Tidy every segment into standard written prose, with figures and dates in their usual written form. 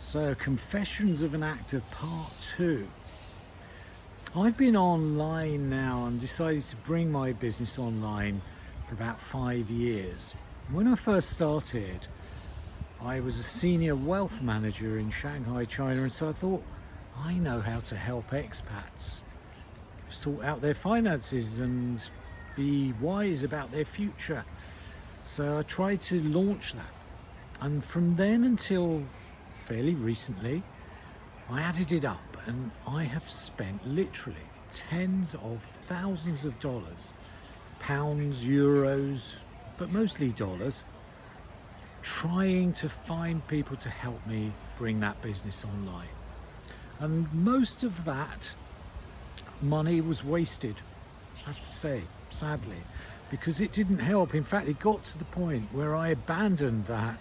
So, Confessions of an Actor Part 2. I've been online now and decided to bring my business online for about 5 years. When I first started, I was a senior wealth manager in Shanghai, China, and so I thought, I know how to help expats sort out their finances and be wise about their future. So I tried to launch that. And from then until fairly recently, I added it up and I have spent literally tens of thousands of dollars, pounds, euros, but mostly dollars, trying to find people to help me bring that business online. And most of that money was wasted, I have to say, sadly, because it didn't help. In fact, it got to the point where I abandoned that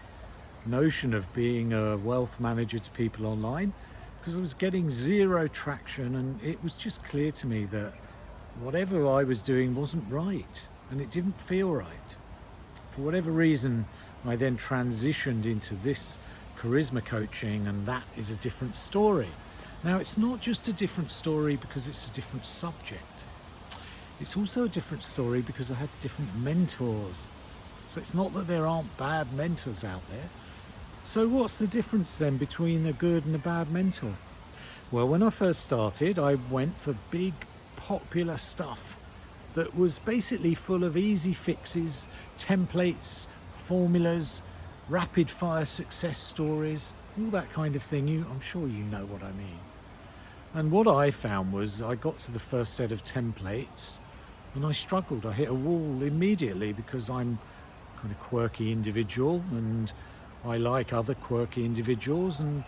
notion of being a wealth manager to people online because I was getting zero traction, and it was just clear to me that whatever I was doing wasn't right and it didn't feel right. For whatever reason, I then transitioned into this charisma coaching, and that is a different story. Now, it's not just a different story because it's a different subject. It's also a different story because I had different mentors. So it's not that there aren't bad mentors out there. So what's the difference then between a good and a bad mentor? Well, when I first started, I went for big, popular stuff that was basically full of easy fixes, templates, formulas, rapid fire success stories, all that kind of thing. I'm sure you know what I mean. And what I found was I got to the first set of templates and I struggled. I hit a wall immediately because I'm kind of quirky individual and I like other quirky individuals, and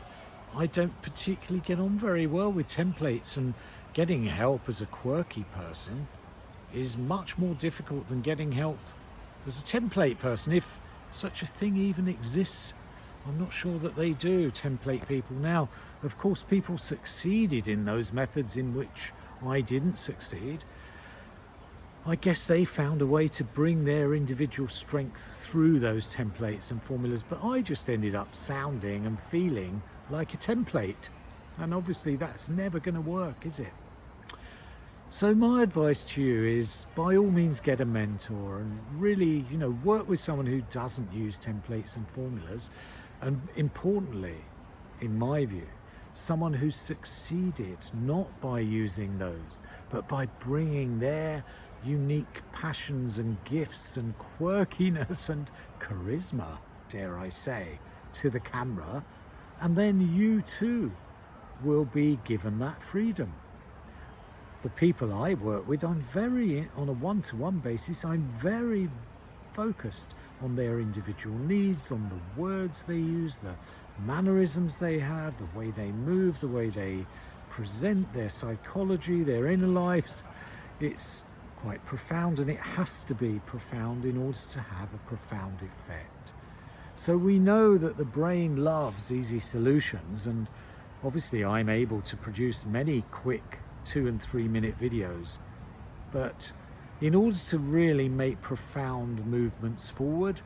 I don't particularly get on very well with templates, and getting help as a quirky person is much more difficult than getting help as a template person, if such a thing even exists. I'm not sure that they do, template people. Now, of course, people succeeded in those methods in which I didn't succeed. I guess they found a way to bring their individual strength through those templates and formulas, but I just ended up sounding and feeling like a template. And obviously that's never going to work, is it? So my advice to you is, by all means, get a mentor and really, work with someone who doesn't use templates and formulas. And importantly, in my view, someone who's succeeded not by using those, but by bringing their unique passions and gifts and quirkiness and charisma, dare I say, to the camera, and then you too will be given that freedom. The people I work with, on a one-to-one basis, I'm very focused on their individual needs, on the words they use, the mannerisms they have, the way they move, the way they present, their psychology, their inner lives. It's quite profound, and it has to be profound in order to have a profound effect. So we know that the brain loves easy solutions, and obviously I'm able to produce many quick 2 and 3 minute videos, but in order to really make profound movements forward,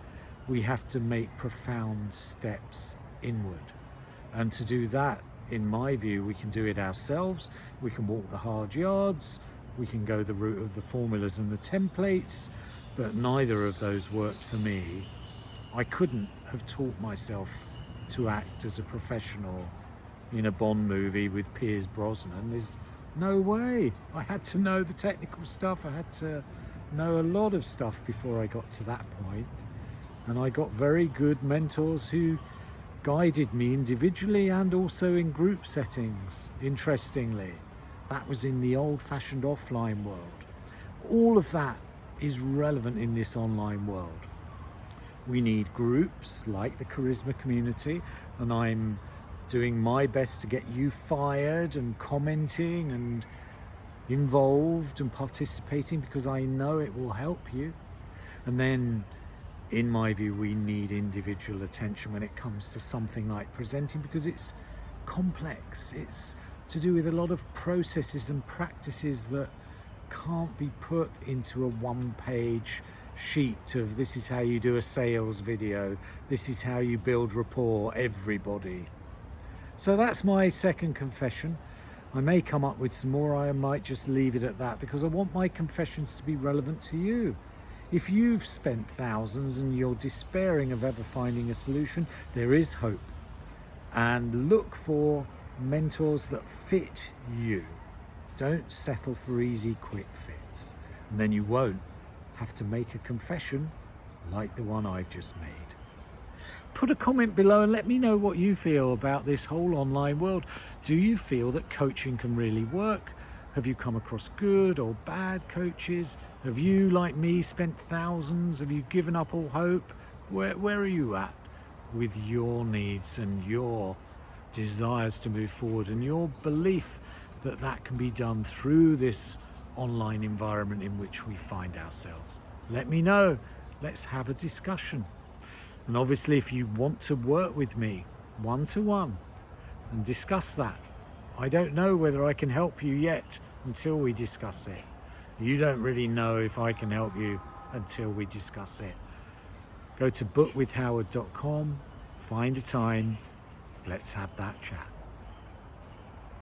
we have to make profound steps inward. And to do that, in my view, we can do it ourselves. We can walk the hard yards, we can go the route of the formulas and the templates, but neither of those worked for me. I couldn't have taught myself to act as a professional in a Bond movie with Pierce Brosnan. There's no way. I had to know the technical stuff. I had to know a lot of stuff before I got to that point. And I got very good mentors who guided me individually and also in group settings, interestingly. That was in the old-fashioned offline world. All of that is relevant in this online world. We need groups like the Charisma community, and I'm doing my best to get you fired and commenting and involved and participating because I know it will help you. And then, in my view, we need individual attention when it comes to something like presenting, because it's complex. It's to do with a lot of processes and practices that can't be put into a one-page sheet of this is how you do a sales video, this is how you build rapport, everybody. So that's my second confession. I may come up with some more, I might just leave it at that, because I want my confessions to be relevant to you. If you've spent thousands and you're despairing of ever finding a solution, there is hope. And look for mentors that fit you. Don't settle for easy, quick fits. And then you won't have to make a confession like the one I've just made. Put a comment below and let me know what you feel about this whole online world. Do you feel that coaching can really work? Have you come across good or bad coaches? Have you, like me, spent thousands? Have you given up all hope? Where are you at with your needs and your desires to move forward and your belief that that can be done through this online environment in which we find ourselves? Let me know. Let's have a discussion. And obviously, if you want to work with me one-to-one and discuss that, I don't know whether I can help you yet until we discuss it. You don't really know if I can help you until we discuss it. Go to bookwithhoward.com, find a time, let's have that chat.